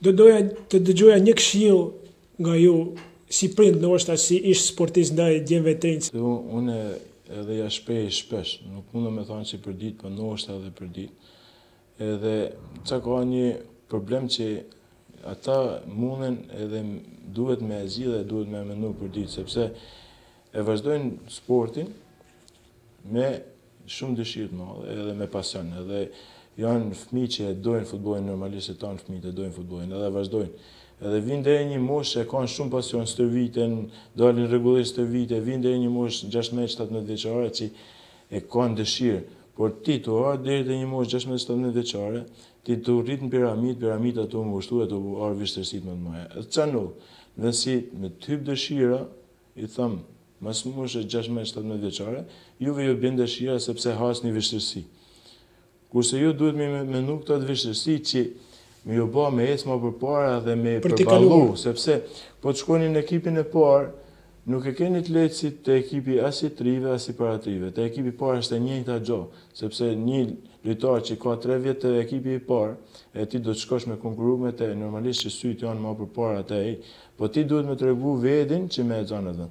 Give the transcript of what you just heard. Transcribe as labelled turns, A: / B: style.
A: Do doja të dëgjoja një këshill nga ju si prind, ndoshta si ish sportist ndaj djemve të rinj.
B: Unë edhe ja shpej shpesh, nuk mundem me thonë që për ditë, për ndoshta edhe për ditë. Edhe që ka një problem që ata munden edhe duhet me zgjidhje, duhet me menu për ditë, sepse e vazhdojnë sportin me shumë dëshirë të madhe edhe me pasion. Edhe janë fëmijë që e dojnë futbollin, normalisht e tanë fëmijët e dojnë futbollin, edhe vazhdojnë. Edhe vinë deri një moshë që kanë shumë pasion stërviten, dalin rregullisht stërvite, vinë deri një moshë 16-17 vjeçare që e kanë dëshirë. Por ti të ardhur deri te një moshë 16-17 vjeçare, ti të rrit në piramida të më ushtu e të arë vështërësit më të mëdha. Edhe çfarë ndodh? Nëse me të hyp dëshira, i them, mas moshë 16-17 vjeçare, juve ju bën dëshira sepse hasni vështërsi. Kurse ju duhet me menu këto vështërsi që me ju bë me ecë më përpara dhe me përballu, sepse po të shkoni në ekipin e parë, nuk e keni të lehtë si te ekipi as i trive as i paratrive. Te ekipi i parë është e njëjta gjë, sepse një lojtar që ka 3 vjet te ekipi i parë, e ti do të shkosh me konkuru me te, normalisht që syt janë më përpara te ai, po ti duhet me tregu vetin që me e xhan atë.